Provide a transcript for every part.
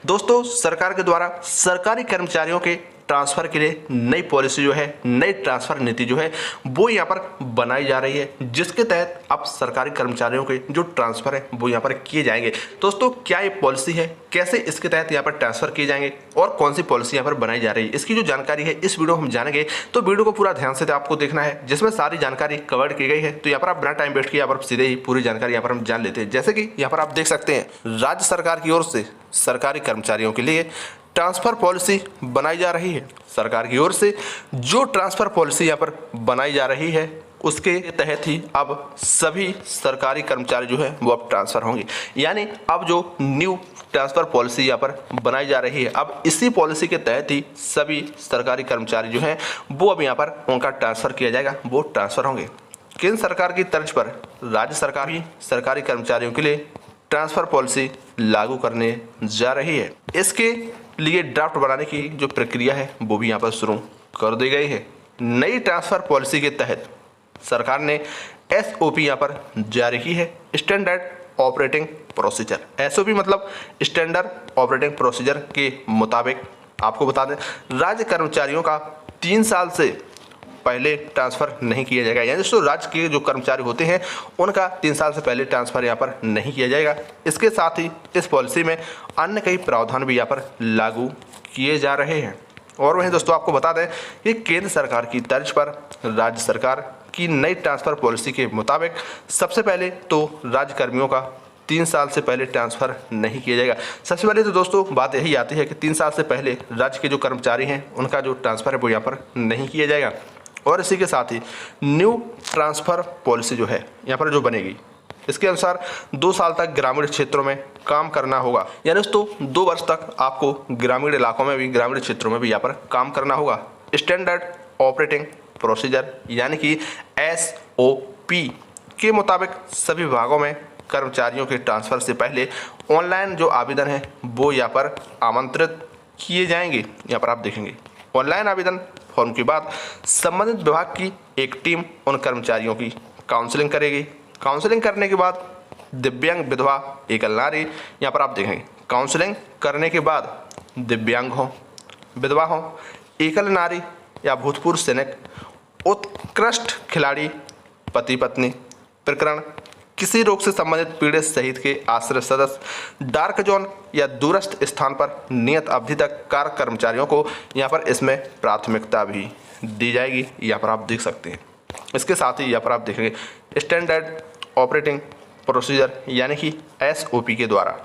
दोस्तों सरकार के द्वारा सरकारी कर्मचारियों के ट्रांसफर के लिए नई पॉलिसी जो है, नई ट्रांसफर नीति जो है वो यहाँ पर बनाई जा रही है, जिसके तहत अब सरकारी कर्मचारियों के जो ट्रांसफर है वो यहाँ पर किए जाएंगे। दोस्तों क्या ये पॉलिसी है, कैसे इसके तहत यहाँ पर ट्रांसफर किए जाएंगे और कौन सी पॉलिसी यहाँ पर बनाई जा रही है, इसकी जो जानकारी है इस वीडियो हम जानेंगे। तो वीडियो को पूरा ध्यान से आपको देखना है, जिसमें सारी जानकारी कवर की गई है। तो यहाँ पर आप बिना टाइम वेस्ट किए यहाँ पर सीधे ही पूरी जानकारी यहाँ पर हम जान लेते हैं। जैसे कि यहाँ पर आप देख सकते हैं, राज्य सरकार की ओर से सरकारी कर्मचारियों के लिए ट्रांसफर पॉलिसी बनाई जा रही है। सरकार की ओर से जो ट्रांसफर पॉलिसी यहाँ पर बनाई जा रही है उसके तहत ही अब सभी सरकारी कर्मचारी जो है वो अब ट्रांसफर होंगे। यानी अब जो न्यू ट्रांसफर पॉलिसी यहाँ पर बनाई जा रही है, अब इसी पॉलिसी के तहत ही सभी सरकारी कर्मचारी जो हैं वो अब यहाँ पर उनका ट्रांसफर किया जाएगा, वो ट्रांसफर होंगे। केंद्र सरकार की तर्ज पर राज्य सरकार भी सरकारी कर्मचारियों के लिए ट्रांसफर पॉलिसी लागू करने जा रही है। इसके लिए ड्राफ्ट बनाने की जो प्रक्रिया है वो भी यहाँ पर शुरू कर दी गई है। नई ट्रांसफर पॉलिसी के तहत सरकार ने एसओपी यहाँ पर जारी की है, स्टैंडर्ड ऑपरेटिंग प्रोसीजर। एसओपी मतलब स्टैंडर्ड ऑपरेटिंग प्रोसीजर के मुताबिक आपको बता दें, राज्य कर्मचारियों का 3 साल से पहले ट्रांसफर नहीं किया जाएगा। यानी दोस्तों राज्य के जो कर्मचारी होते हैं उनका 3 साल से पहले ट्रांसफर यहाँ पर नहीं किया जाएगा। इसके साथ ही इस पॉलिसी में अन्य कई प्रावधान भी यहाँ पर लागू किए जा रहे हैं। और वहीं दोस्तों आपको बता दें कि केंद्र सरकार की तर्ज पर राज्य सरकार की नई ट्रांसफर पॉलिसी के मुताबिक सबसे पहले तो राज्य कर्मियों का 3 साल से पहले ट्रांसफ़र नहीं किया जाएगा। सबसे पहले तो दोस्तों बात यही आती है कि 3 साल से पहले राज्य के जो कर्मचारी हैं उनका जो ट्रांसफ़र है वो यहाँ पर नहीं किया जाएगा। और इसी के साथ ही न्यू ट्रांसफ़र पॉलिसी जो है यहाँ पर जो बनेगी, इसके अनुसार 2 साल तक ग्रामीण क्षेत्रों में काम करना होगा। यानी दोस्तों 2 वर्ष तक आपको ग्रामीण इलाकों में भी, ग्रामीण क्षेत्रों में भी यहाँ पर काम करना होगा। स्टैंडर्ड ऑपरेटिंग प्रोसीजर यानी कि एसओपी के मुताबिक सभी विभागों में कर्मचारियों के ट्रांसफ़र से पहले ऑनलाइन जो आवेदन है वो यहाँ पर आमंत्रित किए जाएंगे। यहाँ पर आप देखेंगे ऑनलाइन आवेदन फॉर्म के बाद संबंधित विभाग की एक टीम उन कर्मचारियों की काउंसलिंग करेगी। काउंसलिंग करने के बाद दिव्यांग, विधवा, एकल नारी, यहाँ पर आप देखेंगे काउंसलिंग करने के बाद दिव्यांग हो, विधवा हो, एकल नारी या भूतपूर्व सैनिक, उत्कृष्ट खिलाड़ी, पति पत्नी प्रकरण, किसी रोग से संबंधित पीड़ित सहित के आश्रित सदस्य, डार्क जोन या दूरस्थ स्थान पर नियत अवधि तक कार्य कर्मचारियों को यहाँ पर इसमें प्राथमिकता भी दी जाएगी। यहाँ पर आप देख सकते हैं। इसके साथ ही यहाँ पर आप देखेंगे स्टैंडर्ड ऑपरेटिंग प्रोसीजर यानी कि एसओपी के द्वारा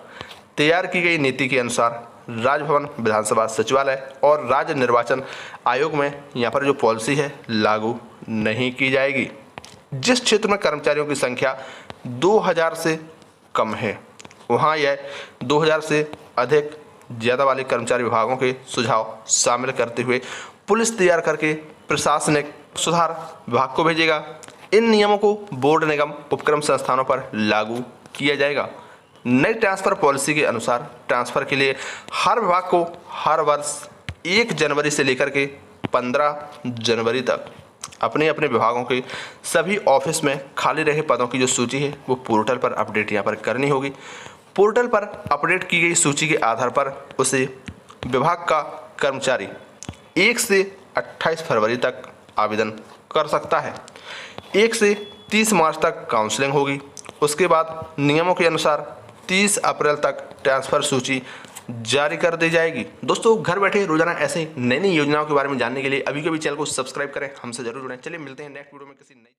तैयार की गई नीति के अनुसार राजभवन, विधानसभा सचिवालय और राज्य निर्वाचन आयोग में यहाँ पर जो पॉलिसी है लागू नहीं की जाएगी। जिस क्षेत्र में कर्मचारियों की संख्या 2000 से कम है वहाँ यह 2000 से अधिक ज़्यादा वाले कर्मचारी विभागों के सुझाव शामिल करते हुए पुलिस तैयार करके प्रशासनिक सुधार विभाग को भेजेगा। इन नियमों को बोर्ड, निगम, उपक्रम संस्थानों पर लागू किया जाएगा। नई ट्रांसफ़र पॉलिसी के अनुसार ट्रांसफ़र के लिए हर विभाग को हर वर्ष 1 जनवरी से लेकर के 15 जनवरी तक अपने अपने विभागों के सभी ऑफिस में खाली रहे पदों की जो सूची है वो पोर्टल पर अपडेट यहाँ पर करनी होगी। पोर्टल पर अपडेट की गई सूची के आधार पर उसे विभाग का कर्मचारी 1 से 28 फरवरी तक आवेदन कर सकता है। 1 से 30 मार्च तक काउंसलिंग होगी। उसके बाद नियमों के अनुसार 30 अप्रैल तक ट्रांसफ़र सूची जारी कर दी जाएगी। दोस्तों घर बैठे रोजाना ऐसे नई नई योजनाओं के बारे में जानने के लिए अभी के भी चैनल को सब्सक्राइब करें, हमसे जरूर जुड़ें। चलिए मिलते हैं नेक्स्ट वीडियो में किसी नई